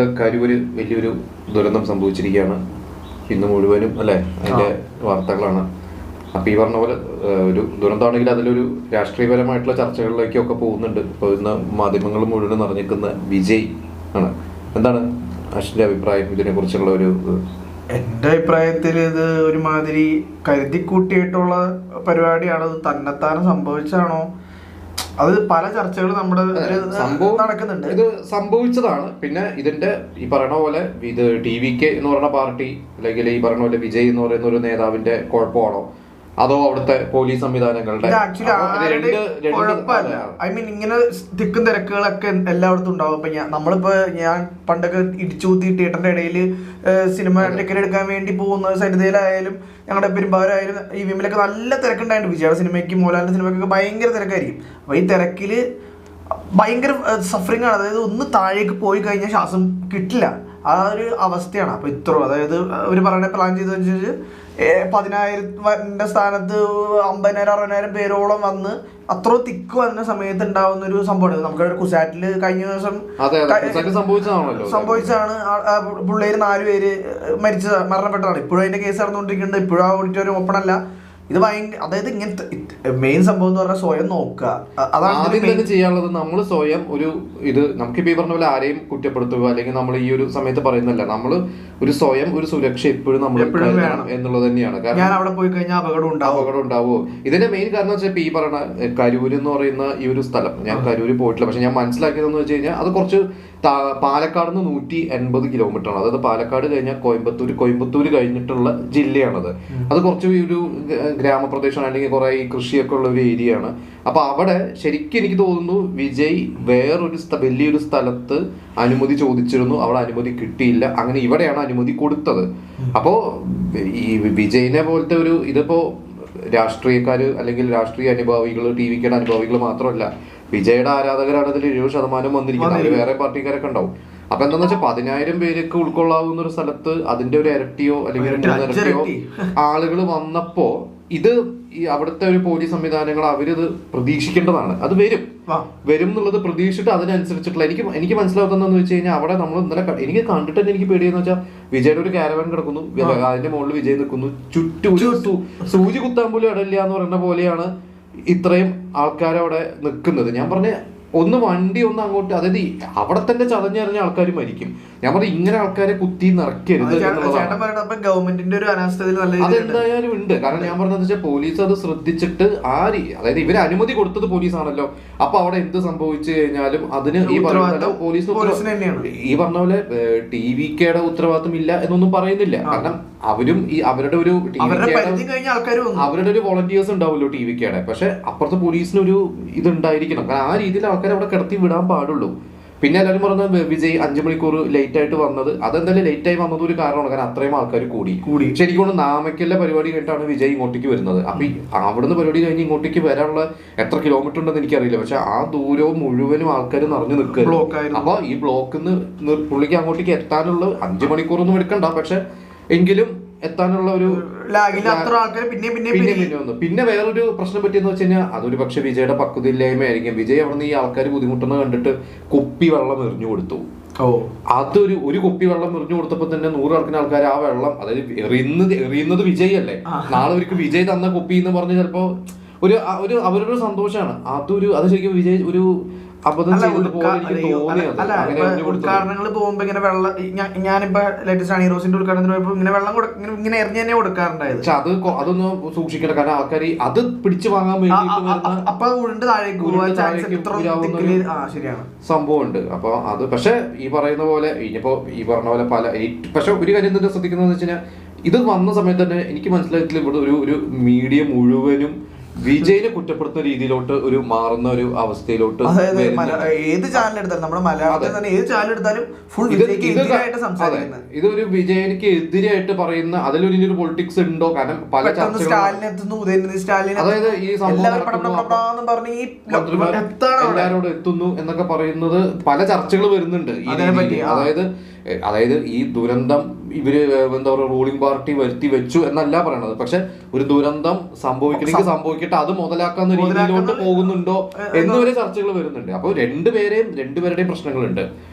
നമ്മുടെ കരൂര് വലിയൊരു ദുരന്തം സംഭവിച്ചിരിക്കുകയാണ്. ഇന്ന് മുഴുവനും അല്ലേ അതിന്റെ വാർത്തകളാണ്. അപ്പൊ ഈ പറഞ്ഞ പോലെ ഒരു ദുരന്തമാണെങ്കിൽ അതിലൊരു രാഷ്ട്രീയപരമായിട്ടുള്ള ചർച്ചകളിലേക്കൊക്കെ പോകുന്നുണ്ട്. ഇപ്പൊ ഇന്ന് മാധ്യമങ്ങൾ മുഴുവൻ നിറഞ്ഞിരിക്കുന്ന വിജയ് ആണ്. എന്താണ് അശ്വിന്റെ അഭിപ്രായം ഇതിനെ കുറിച്ചുള്ള ഒരു? എൻ്റെ അഭിപ്രായത്തിൽ ഇത് ഒരുമാതിരി കരുതിക്കൂട്ടിയിട്ടുള്ള പരിപാടിയാണ്. അത് തന്നെത്താനെ സംഭവിച്ചാണോ? അത് പല ചർച്ചകൾ നമ്മുടെ നടക്കുന്നുണ്ട്. ഇത് സംഭവിച്ചതാണ്. പിന്നെ ഇതിന്റെ ഈ പറയുന്ന പോലെ ഇത് TVK എന്ന് പറയുന്ന പാർട്ടി അല്ലെങ്കിൽ ഈ പറയുന്ന പോലെ വിജയ് എന്ന് പറയുന്ന ഒരു നേതാവിന്റെ കുഴപ്പമാണോ അതോ അവിടുത്തെ പോലീസ് സംവിധാനങ്ങളുടെ? കുഴപ്പമില്ല. ഐ മീൻ ഇങ്ങനെ തിക്കും തിരക്കുകളൊക്കെ എല്ലായിടത്തും ഉണ്ടാവും. ഇപ്പൊ നമ്മളിപ്പോ ഞാൻ പണ്ടൊക്കെ ഇടിച്ചുകൂത്തി തിയേറ്ററിന്റെ ഇടയിൽ സിനിമ ടിക്കറ്റ് എടുക്കാൻ വേണ്ടി പോകുന്ന സരിതയിലായാലും ഞങ്ങളുടെ പെരുമ്പാവൂരായാലും ഈ വിമിലൊക്കെ നല്ല തിരക്കുണ്ടായിട്ടുണ്ട്. വിജയുടെ സിനിമയ്ക്കും മോഹൻലാലിന്റെ സിനിമയ്ക്കൊക്കെ ഭയങ്കര തിരക്കായിരിക്കും. അപ്പൊ ഈ തിരക്കില് ഭയങ്കര സഫറിങ് ആണ്. അതായത് ഒന്ന് താഴേക്ക് പോയി കഴിഞ്ഞാൽ ശ്വാസം കിട്ടില്ല. ആ ഒരു അവസ്ഥയാണ്. അപ്പൊ ഇത്ര അതായത് ഒരു പറയുന്ന പ്ലാൻ ചെയ്ത് വെച്ചാൽ 10,000 സ്ഥാനത്ത് 50,000-60,000 പേരോളം വന്ന് അത്ര തിക്ക് വന്ന സമയത്ത് ഉണ്ടാവുന്ന ഒരു സംഭവമാണ്. നമുക്ക് കുസാറ്റില് കഴിഞ്ഞ ദിവസം സംഭവിച്ചതാണ്. പിള്ളേര് 4 പേര് മരണപ്പെട്ടതാണ്. ഇപ്പോഴും അതിന്റെ കേസ് നടന്നുകൊണ്ടിരിക്കുന്നുണ്ട്. ഇപ്പോഴും ആ ഓഡിറ്റോറിയം ഓപ്പൺ അല്ല. ഇത് ഭയങ്കര, അതായത് ഇങ്ങനത്തെ മെയിൻ സംഭവം എന്ന് പറഞ്ഞാൽ സ്വയം നോക്കുക. അതാണ് ആദ്യം തന്നെ ചെയ്യാനുള്ളത്. നമ്മൾ സ്വയം ഒരു ഇത് നമുക്കിപ്പോ ഈ പറഞ്ഞ പോലെ ആരെയും കുറ്റപ്പെടുത്തുക അല്ലെങ്കിൽ നമ്മൾ ഈ ഒരു സമയത്ത് പറയുന്നില്ല. നമ്മൾ ഒരു സ്വയം ഒരു സുരക്ഷ എപ്പോഴും നമ്മൾ വേണം എന്നുള്ളത് തന്നെയാണ്. കാരണം ഞാൻ അവിടെ പോയി കഴിഞ്ഞാൽ അപകടം ഉണ്ടാവുമോ? ഇതിന്റെ മെയിൻ കാരണം വെച്ചാൽ ഇപ്പൊ ഈ പറയുന്ന കരൂര് എന്ന് പറയുന്ന ഈ ഒരു സ്ഥലം, ഞാൻ കരൂര് പോയിട്ടില്ല. പക്ഷെ ഞാൻ മനസ്സിലാക്കിയതെന്ന് വെച്ച് കഴിഞ്ഞാൽ അത് കുറച്ച് പാലക്കാട് നിന്ന് 180 കിലോമീറ്റർ ആണ്. അതായത് പാലക്കാട് കഴിഞ്ഞാൽ കോയമ്പത്തൂർ കഴിഞ്ഞിട്ടുള്ള ജില്ലയാണത്. അത് കുറച്ച് ഒരു ഗ്രാമപ്രദേശമാണ്, അല്ലെങ്കിൽ കുറെ ഈ കൃഷിയൊക്കെ ഉള്ള ഒരു ഏരിയ ആണ്. അപ്പൊ അവിടെ ശരിക്കും എനിക്ക് തോന്നുന്നു വിജയ് വേറൊരു വലിയൊരു സ്ഥലത്ത് അനുമതി ചോദിച്ചിരുന്നു. അവിടെ അനുമതി കിട്ടിയില്ല. അങ്ങനെ ഇവിടെയാണ് അനുമതി കൊടുത്തത്. അപ്പോ ഈ വിജയിനെ പോലത്തെ ഒരു ഇതിപ്പോ രാഷ്ട്രീയക്കാര് അല്ലെങ്കിൽ രാഷ്ട്രീയ അനുഭാവികൾ, TVKയുടെ അനുഭാവികൾ മാത്രമല്ല, വിജയുടെ ആരാധകരാണ് അതിൽ 70% വന്നിരിക്കുന്നത്. അതിൽ വേറെ പാർട്ടിക്കാരൊക്കെ ഉണ്ടാവും. അപ്പൊ എന്താന്ന് വെച്ചാൽ 10,000 പേരൊക്കെ ഉൾക്കൊള്ളാവുന്ന ഒരു സ്ഥലത്ത് അതിന്റെ ഒരു ഇരട്ടിയോ അല്ലെങ്കിൽ 3 ഇരട്ടിയോ ആളുകൾ വന്നപ്പോ ഇത് ഈ അവിടുത്തെ ഒരു പോലീസ് സംവിധാനങ്ങൾ അവരിത് പ്രതീക്ഷിക്കേണ്ടതാണ്. അത് വരും എന്നുള്ളത് പ്രതീക്ഷിച്ചിട്ട് അതിനനുസരിച്ചിട്ടുള്ള എനിക്ക് മനസ്സിലാവുന്നതെന്ന് വെച്ച് കഴിഞ്ഞാൽ അവിടെ നമ്മൾ ഇന്നലെ എനിക്ക് കണ്ടിട്ട് തന്നെ എനിക്ക് പേടിയെന്ന് വെച്ചാൽ വിജയുടെ ഒരു കാരവൻ കിടക്കുന്നു, അതിന്റെ മുകളിൽ വിജയ് നിൽക്കുന്നു, ചുറ്റും സൂചി കുത്താൻ പോലും ഇടയില്ല എന്ന് പറയുന്ന പോലെയാണ് ഇത്രയും ആൾക്കാരവിടെ നിൽക്കുന്നത്. ഞാൻ പറഞ്ഞ ഒന്ന് വണ്ടി ഒന്ന് അങ്ങോട്ട്, അതായത് അവിടെ തന്നെ ചതഞ്ഞറിഞ്ഞ ആൾക്കാർ മരിക്കും. ഞാൻ പറഞ്ഞു ഇങ്ങനെ ആൾക്കാരെ കുത്തി നിറയ്ക്കരുത് ഗവൺമെന്റിന്റെ ഒരു അതെന്തായാലും ഉണ്ട്. കാരണം ഞാൻ പറഞ്ഞതെന്ന് വെച്ചാൽ പോലീസ് അത് ശ്രദ്ധിച്ചിട്ട് അതായത് ഇവര് അനുമതി കൊടുത്തത് പോലീസാണല്ലോ. അപ്പൊ അവിടെ എന്ത് സംഭവിച്ചു കഴിഞ്ഞാലും അതിന് ഈ പറഞ്ഞ പോലീസ് ഈ പറഞ്ഞ പോലെ TVKയുടെ ഉത്തരവാദിത്വം ഇല്ല എന്നൊന്നും പറയുന്നില്ല. കാരണം അവരും ഈ അവരുടെ ഒരു വോളണ്ടിയേഴ്സ് ഉണ്ടാവുമല്ലോ TVKയുടെ. പക്ഷെ അപ്പുറത്തെ പോലീസിനൊരു ഇതുണ്ടായിരിക്കണം. കാരണം ആ രീതിയിൽ ആൾക്കാരെ അവിടെ കിടത്തി വിടാൻ പാടുള്ളൂ. പിന്നെ എല്ലാവരും പറഞ്ഞത് വിജയ് 5 മണിക്കൂർ ലേറ്റ് ആയിട്ട് വന്നത്, അതെന്തായാലും ലേറ്റ് ആയി വന്നത് ഒരു കാരണമാണ്. കാരണം അത്രയും ആൾക്കാർ കൂടി ശരിക്കും നാമക്കല്ല പരിപാടി കഴിഞ്ഞിട്ടാണ് വിജയ് ഇങ്ങോട്ടേക്ക് വരുന്നത്. അപ്പൊ അവിടുന്ന് പരിപാടി കഴിഞ്ഞ് ഇങ്ങോട്ടേക്ക് വരാനുള്ള എത്ര കിലോമീറ്റർ ഉണ്ടെന്ന് എനിക്കറിയില്ല. പക്ഷെ ആ ദൂരവും മുഴുവനും ആൾക്കാർ നിറഞ്ഞു നിൽക്കുക. അപ്പൊ ഈ ബ്ലോക്കിൽ നിന്ന് പുള്ളിക്ക് അങ്ങോട്ടേക്ക് എത്താനുള്ള 5 മണിക്കൂറൊന്നും എടുക്കണ്ട, പക്ഷെ എങ്കിലും എത്താനുള്ള ഒരു പിന്നെ വേറൊരു പ്രശ്നം പറ്റിയെന്ന് വെച്ച് കഴിഞ്ഞാൽ അതൊരു പക്ഷെ വിജയുടെ പക്വതയില്ലായ്മയായിരിക്കും. വിജയ് അവിടെ നിന്ന് ഈ ആൾക്കാർ ബുദ്ധിമുട്ടുന്നത് കണ്ടിട്ട് കുപ്പി വെള്ളം എറിഞ്ഞു കൊടുത്തു. ഒരു കുപ്പി വെള്ളം എറിഞ്ഞു കൊടുത്തപ്പോ തന്നെ 100 കണക്കിന് ആൾക്കാർ ആ വെള്ളം, അതായത് എറിയുന്നത് വിജയ് അല്ലേ, നാളെ ഒരിക്കൽ വിജയ് തന്ന കുപ്പി എന്ന് പറഞ്ഞ് ചിലപ്പോ അവരുടെ സന്തോഷമാണ്. അത് ശരിക്കും വിജയ് ഒരു ഉദ്ഘാടനങ്ങൾ പോകുമ്പോ ഇങ്ങനെ വെള്ളം, ഞാനിപ്പോ ലേറ്റസ്റ്റ് അണീറോസിന്റെ ഉദ്ഘാടനത്തിന് പോയപ്പോ ഇങ്ങനെ വെള്ളം ഇങ്ങനെ എറിഞ്ഞു തന്നെ കൊടുക്കാറുണ്ടായത്. പക്ഷെ അതൊന്ന് സൂക്ഷിക്കണം. കാരണം ആൾക്കാർ അത് പിടിച്ചു വാങ്ങാൻ വേണ്ടി അപ്പൊ ഉരുണ്ട് താഴേക്ക് ശരിയാണ് സംഭവം ഉണ്ട്. അപ്പൊ അത് പക്ഷെ ഈ പറയുന്ന പോലെ ഇനിയിപ്പോ ഈ പറഞ്ഞ പോലെ പക്ഷെ ഒരു കാര്യം എന്താ ശ്രദ്ധിക്കുന്നതെന്ന് വെച്ച് കഴിഞ്ഞാൽ ഇത് വന്ന സമയത്ത് തന്നെ എനിക്ക് മനസ്സിലായിട്ടില്ല ഇവിടെ ഒരു മീഡിയ മുഴുവനും വിജയിനെ കുറ്റപ്പെടുത്തുന്ന രീതിയിലോട്ട് ഒരു മാറുന്ന ഒരു അവസ്ഥയിലോട്ട്. ഏത് ചാനൽ എടുത്താലും നമ്മുടെ മലയാളത്തിൽ തന്നെ ഏത് ചാനൽ എടുത്താലും ഫുൾ ഇതൊരു വിജയനിക്ക് എതിരായിട്ട് പറയുന്ന അതിലൊരു പൊളിറ്റിക്സ് ഉണ്ടോ? കാരണം പല അതായത് ഈ എല്ലാരോടും എത്തുന്നു എന്നൊക്കെ പറയുന്നത് പല ചർച്ചകൾ വരുന്നുണ്ട്. അതായത് ഈ ദുരന്തം ഇവര് എന്താ പറയുക റൂളിംഗ് പാർട്ടി വരുത്തി വെച്ചു എന്നല്ല പറയണത്. പക്ഷെ ഒരു ദുരന്തം സംഭവിക്കണമെങ്കിൽ സംഭവിക്കട്ടെ, അത് മുതലാക്കാവുന്ന രീതിയിലോട്ട് പോകുന്നുണ്ടോ എന്നുവരെ ചർച്ചകൾ വരുന്നുണ്ട്. അപ്പൊ രണ്ടുപേരുടെയും പ്രശ്നങ്ങളുണ്ട്.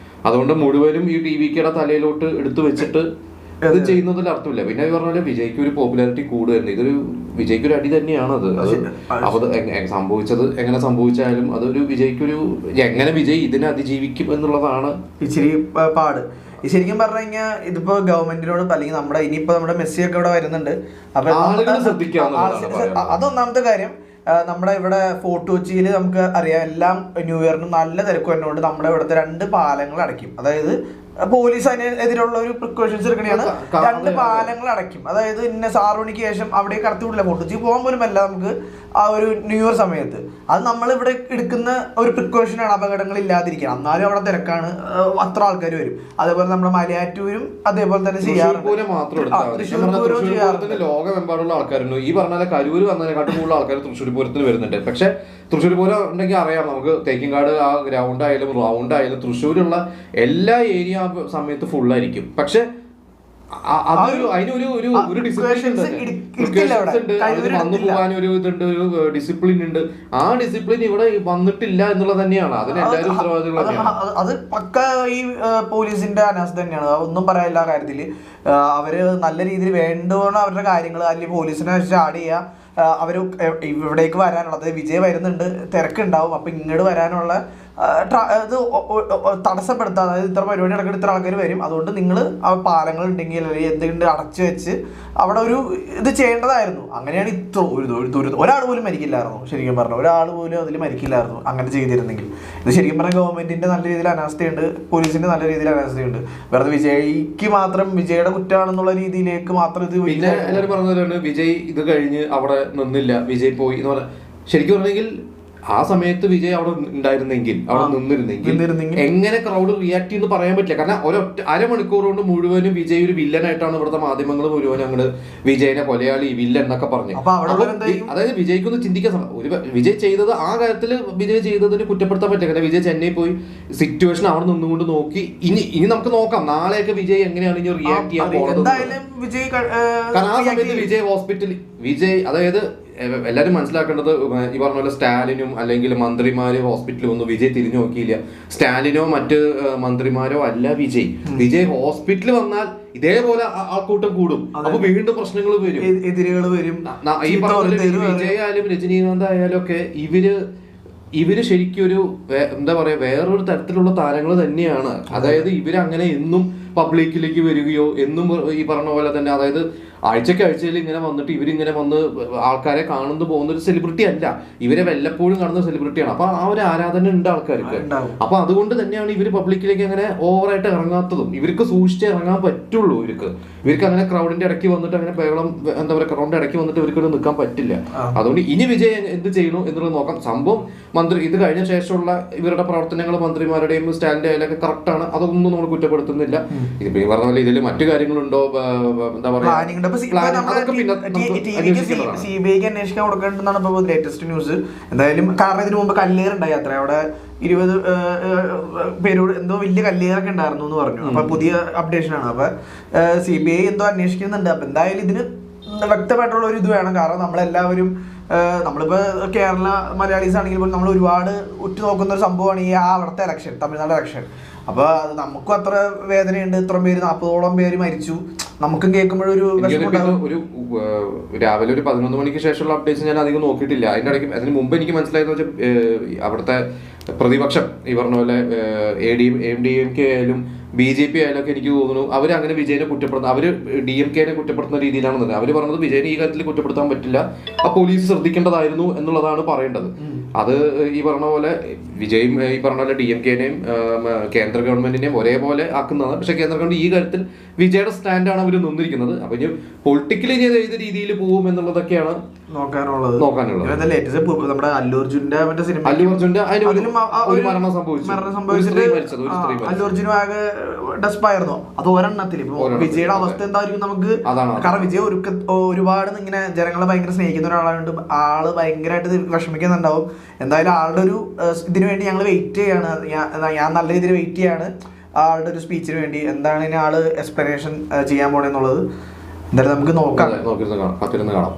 അതുകൊണ്ട് മുഴുവനും ഈ TVKയുടെ തലയിലോട്ട് എടുത്തു വെച്ചിട്ട് ഇത് ചെയ്യുന്നതിൽ അർത്ഥമില്ല. പിന്നെ പറഞ്ഞ പോലെ വിജയ്ക്ക് ഒരു പോപ്പുലാരിറ്റി കൂടുമായിരുന്നു. ഇതൊരു വിജയ്ക്ക് ഒരു അടി തന്നെയാണ് അത്. അപ്പൊ സംഭവിച്ചത് എങ്ങനെ സംഭവിച്ചാലും അതൊരു വിജയ്ക്കൊരു എങ്ങനെ വിജയ് ഇതിനെ അതിജീവിക്കും എന്നുള്ളതാണ് ഇച്ചിരി പാട്. ശരിക്കും പറഞ്ഞു കഴിഞ്ഞാൽ ഇതിപ്പോ ഗവൺമെന്റിനോട് അല്ലെങ്കിൽ നമ്മുടെ ഇനിയിപ്പോ നമ്മുടെ മെസ്സിയൊക്കെ ഇവിടെ വരുന്നുണ്ട്. അപ്പൊ അതൊന്നാമത്തെ കാര്യം. നമ്മുടെ ഇവിടെ ഫോർട്ട് കൊച്ചിയിൽ നമുക്ക് അറിയാം എല്ലാം ന്യൂ ഇയറിന് നല്ല തിരക്ക് വരുന്നതുകൊണ്ട് നമ്മുടെ ഇവിടുത്തെ 2 പാലങ്ങൾ അടയ്ക്കും. അതായത് പോലീസ് അതിനെതിരുള്ള ഒരു പ്രിക്കോഷൻസ് എടുക്കണയാണ്. 2 പാലങ്ങൾ അടയ്ക്കും. അതായത് ഇന്ന 6 മണിക്ക് ശേഷം അവിടെ കടത്തിവിടില്ല. ഫോർട്ട് കൊച്ചി പോകാൻ പോലും അല്ല നമുക്ക് ആ ഒരു ന്യൂ ഇയർ സമയത്ത്. അത് നമ്മളിവിടെ എടുക്കുന്ന ഒരു പ്രിക്കോഷനാണ്, അപകടങ്ങൾ ഇല്ലാതിരിക്കുക. എന്നാലും അവിടെ തിരക്കാണ്, അത്ര ആൾക്കാർ വരും. അതേപോലെ നമ്മുടെ മലയാറ്റൂരും അതേപോലെ തന്നെ ചെയ്യാറുണ്ട്. ലോകമെമ്പാടുള്ള ആൾക്കാരുണ്ട്. ഈ പറഞ്ഞ കരൂര് വന്നതിനെക്കാട്ടും കൂടുതൽ ആൾക്കാർ തൃശ്ശൂർ പൂരത്തിന് വരുന്നുണ്ട്. പക്ഷെ തൃശ്ശൂർ പൂരം ഉണ്ടെങ്കിൽ അറിയാം, നമുക്ക് തേക്കിൻകാട് ആ ഗ്രൗണ്ട് ആയാലും റൗണ്ട് ആയാലും തൃശ്ശൂരുള്ള എല്ലാ ഏരിയ സമയത്ത് ഫുള്ളായിരിക്കും. പക്ഷെ അതൊരു അതിനൊരു ഡിസിപ്ലിൻ ഉണ്ട്, വന്നു പോകാൻ ഒരു ഇതുണ്ട്, ഒരു ഡിസിപ്ലിൻ ഉണ്ട്. ആ ഡിസിപ്ലിൻ ഇവിടെ വന്നിട്ടില്ല എന്നുള്ളത് തന്നെയാണ്. അതിന് എല്ലാവരും ഉത്തരവാദികളാണ്. അത് പക്ക ഈ പോലീസിന്റെ അനാസ്ഥ തന്നെയാണ്, ഒന്നും പറയാനില്ല ആ കാര്യത്തില്. അവര് നല്ല രീതിയിൽ വേണ്ടോണം അവരുടെ കാര്യങ്ങൾ അല്ലെങ്കിൽ പോലീസിനെ സ്റ്റാർട്ട് ചെയ്യുക. അവര് ഇവിടേക്ക് വരാനുള്ളത് വിജയ് വരുന്നുണ്ട്, തിരക്കുണ്ടാവും, അപ്പൊ ഇങ്ങോട്ട് വരാനുള്ള ഇത് തടസ്സപ്പെടുത്താം. അതായത് ഇത്ര പരിപാടി നടക്കുന്ന ഇത്ര ആൾക്കാർ വരും, അതുകൊണ്ട് നിങ്ങൾ ആ പാലങ്ങൾ ഉണ്ടെങ്കിൽ അല്ലെങ്കിൽ എന്തെങ്കിലും അടച്ചു വെച്ച് അവിടെ ഒരു ഇത് ചെയ്യേണ്ടതായിരുന്നു. അങ്ങനെയാണ് ഇത്ര ഒരു ഒരാൾ പോലും മരിക്കില്ലായിരുന്നു. ശരിക്കും പറഞ്ഞാൽ ഒരാൾ പോലും അതിൽ മരിക്കില്ലായിരുന്നു അങ്ങനെ ചെയ്തിരുന്നെങ്കിൽ. ഇത് ശരിക്കും പറഞ്ഞാൽ ഗവൺമെന്റിന്റെ നല്ല രീതിയിൽ അനാസ്ഥയുണ്ട്, പോലീസിന്റെ നല്ല രീതിയിൽ അനാസ്ഥയുണ്ട്. വെറുതെ വിജയ്ക്ക് മാത്രം വിജയുടെ കുറ്റമാണെന്നുള്ള രീതിയിലേക്ക് മാത്രം ഇത്. പിന്നെ എല്ലാവരും പറഞ്ഞതാണ് വിജയ് ഇത് കഴിഞ്ഞ് അവിടെ നിന്നില്ല, വിജയ് പോയി എന്ന് പറഞ്ഞാൽ. ശരിക്കും പറഞ്ഞെങ്കിൽ ആ സമയത്ത് വിജയ് അവിടെ ഉണ്ടായിരുന്നെങ്കിൽ, അവിടെ നിന്നിരുന്നെങ്കിൽ എങ്ങനെ ക്രൗഡ് റിയാക്ട് ചെയ്യുന്നു പറയാൻ പറ്റില്ല. കാരണം അരമണിക്കൂർ കൊണ്ട് മുഴുവനും വിജയ് ഒരു വില്ലനായിട്ടാണ് ഇവിടുത്തെ മാധ്യമങ്ങൾ മുഴുവൻ അങ്ങോട്ട് വിജയനെ കൊലയാളി വില്ലൻ എന്നൊക്കെ പറഞ്ഞു. അതായത് വിജയ്ക്കൊന്ന് ചിന്തിക്കാൻ വിജയ് ചെയ്തത് ആ കാര്യത്തിൽ വിജയ് ചെയ്തതിന് കുറ്റപ്പെടുത്താൻ പറ്റില്ല. കാരണം വിജയ് ചെന്നൈ പോയി സിറ്റുവേഷൻ അവിടെ നിന്നുകൊണ്ട് നോക്കി. ഇനി നമുക്ക് നോക്കാം നാളെയൊക്കെ വിജയ് എങ്ങനെയാണ് ഇനി റിയാക്ട് ചെയ്യാൻ പോകുന്നത്. കാരണം ആ സമയത്ത് വിജയ് ഹോസ്പിറ്റലിൽ അതായത് എല്ലാവരും മനസ്സിലാക്കേണ്ടത് ഈ പറഞ്ഞ പോലെ സ്റ്റാലിനും അല്ലെങ്കിൽ മന്ത്രിമാര് ഹോസ്പിറ്റലിൽ ഒന്നും വിജയ് തിരിഞ്ഞു നോക്കിയില്ല. സ്റ്റാലിനോ മറ്റ് മന്ത്രിമാരോ അല്ല വിജയ് ഹോസ്പിറ്റലിൽ വന്നാൽ ഇതേപോലെ ആൾക്കൂട്ടം കൂടും. അപ്പൊ വീണ്ടും പ്രശ്നങ്ങൾ വരും, എതിരുകൾ വരും. ഈ പറഞ്ഞ വിജയ് ആയാലും രജനീകാന്ത് ആയാലും ഒക്കെ ഇവര് ശരിക്കും ഒരു എന്താ പറയാ വേറൊരു തരത്തിലുള്ള താരങ്ങൾ തന്നെയാണ്. അതായത് ഇവരങ്ങനെ എന്നും പബ്ലിക്കിലേക്ക് വരികയോ എന്നും ഈ പറഞ്ഞ പോലെ തന്നെ അതായത് ആഴ്ചയിൽ ഇങ്ങനെ വന്നിട്ട് ഇവരിങ്ങനെ വന്ന് ആൾക്കാരെ കാണുന്നു പോകുന്ന ഒരു സെലിബ്രിറ്റി അല്ല. ഇവരെ വല്ലപ്പോഴും കാണുന്ന സെലിബ്രിറ്റിയാണ്. അപ്പൊ ആ ഒരു ആരാധന ഉണ്ട് ആൾക്കാർക്ക്. അപ്പൊ അതുകൊണ്ട് തന്നെയാണ് ഇവര് പബ്ലിക്കിലേക്ക് അങ്ങനെ ഓവറായിട്ട് ഇറങ്ങാത്തതും. ഇവർക്ക് സൂക്ഷിച്ച് ഇറങ്ങാൻ പറ്റുള്ളൂ. ഇവർക്ക് അങ്ങനെ ക്രൗഡിന്റെ ഇടയ്ക്ക് വന്നിട്ട് അങ്ങനെ ബഹളം എന്താ പറയുക ക്രൗഡിന്റെ ഇടയ്ക്ക് വന്നിട്ട് ഇവർക്ക് നിൽക്കാൻ പറ്റില്ല. അതുകൊണ്ട് ഇനി വിജയ് എന്ത് ചെയ്യണു എന്നുള്ളത് നോക്കാം. സംഭവം ഇത് കഴിഞ്ഞ ശേഷമുള്ള ഇവരുടെ പ്രവർത്തനങ്ങൾ മന്ത്രിമാരുടെയും സ്റ്റാലിന്റെ അതിലൊക്കെ കറക്റ്റ് ആണ്. അതൊന്നും നമ്മൾ കുറ്റപ്പെടുത്തുന്നില്ല. ഇതിപ്പോ ഈ പറഞ്ഞ പോലെ ഇതിൽ മറ്റു കാര്യങ്ങളുണ്ടോ എന്താ പറയുക സിബിഐക്ക് അന്വേഷിക്കാൻ കൊടുക്കേണ്ടതാണ് ഇപ്പൊ ലേറ്റസ്റ്റ് ന്യൂസ്. എന്തായാലും കാരണം ഇതിനു മുമ്പ് കല്ലേറുണ്ടായി അത്ര അവിടെ 20 പേരോട് എന്തോ വലിയ കല്ലേറൊക്കെ ഉണ്ടായിരുന്നു എന്ന് പറഞ്ഞു. അപ്പൊ പുതിയ അപ്ഡേഷൻ ആണ്. അപ്പൊ CBI എന്തോ അന്വേഷിക്കുന്നുണ്ട്. അപ്പൊ എന്തായാലും ഇതിന് വ്യക്തമായിട്ടുള്ള ഒരു ഇത് വേണം. കാരണം നമ്മളെല്ലാവരും നമ്മളിപ്പോ കേരള മലയാളീസ് ആണെങ്കിൽ പോലും നമ്മൾ ഒരുപാട് ഉറ്റുനോക്കുന്ന ഒരു സംഭവമാണ് ഈ അവിടുത്തെ ഇലക്ഷൻ, തമിഴ്നാട് ഇലക്ഷൻ. അപ്പൊ നമുക്കും അത്ര വേദനയുണ്ട്. ഇത്ര പേര് 40ഓളം പേര് മരിച്ചു. നമുക്കും കേൾക്കുമ്പോഴൊരു രാവിലെ ഒരു 11 മണിക്ക് ശേഷമുള്ള അപ്ഡേറ്റ്സ് ഞാൻ അധികം നോക്കിയിട്ടില്ല. അതിന് മുമ്പ് എനിക്ക് മനസ്സിലായെന്ന് വെച്ചാൽ അവിടുത്തെ പ്രതിപക്ഷം ഈ പറഞ്ഞ പോലെ AMDMK ആയാലും BJP ആയാലും ഒക്കെ എനിക്ക് തോന്നുന്നു അവരങ്ങനെ വിജയനെ കുറ്റപ്പെടുത്തുന്ന അവര് DMK-നെ കുറ്റപ്പെടുത്തുന്ന രീതിയിലാണ്. അവര് പറഞ്ഞത് വിജയനെ ഈ കാര്യത്തിൽ കുറ്റപ്പെടുത്താൻ പറ്റില്ല, ആ പോലീസ് ശ്രദ്ധിക്കേണ്ടതായിരുന്നു എന്നുള്ളതാണ് പറയേണ്ടത്. അത് ഈ പറഞ്ഞ പോലെ വിജയും ഈ പറഞ്ഞ പോലെ DMK-നെയും കേന്ദ്ര ഗവൺമെന്റിനെയും ഒരേപോലെ ആക്കുന്നതാണ്. പക്ഷെ കേന്ദ്ര ഗവൺമെന്റ് ഈ കാര്യത്തിൽ വിജയുടെ സ്റ്റാൻഡാണ് അവർ നിന്നിരിക്കുന്നത്. അപ്പൊ ഇനി പൊളിറ്റിക്കലി ഇനി ഏത് രീതിയിൽ പോകും എന്നുള്ളതൊക്കെയാണ് നോക്കാനുള്ളത്. നമ്മുടെ അല്ലു അർജുന്റെ മരണം സംഭവിച്ചിട്ട് അല്ലു അർജുനും ആകെ ഡെസ്പായിരുന്നു. അത് ഒരെണ്ണത്തിൽ വിജയുടെ അവസ്ഥ എന്തായിരിക്കും നമുക്ക്. കാരണം വിജയ് ഒരുപാട് ഇങ്ങനെ ജനങ്ങളെ ഭയങ്കര സ്നേഹിക്കുന്ന ഒരാളായതുകൊണ്ട് ആള് ഭയങ്കരമായിട്ട് വിഷമിക്കുന്നുണ്ടാവും. എന്തായാലും ആളുടെ ഒരു ഇതിനു വേണ്ടി ഞങ്ങൾ വെയിറ്റ് ചെയ്യാണ്. ഞാൻ നല്ല രീതിയിൽ വെയിറ്റ് ചെയ്യാണ് ആളുടെ ഒരു സ്പീച്ചിന് വേണ്ടി. എന്താണ് ഇനി ആള് എക്സ്പ്ലനേഷൻ ചെയ്യാൻ പോണെന്നുള്ളത് എന്തായാലും നമുക്ക് നോക്കാം. കാണാം.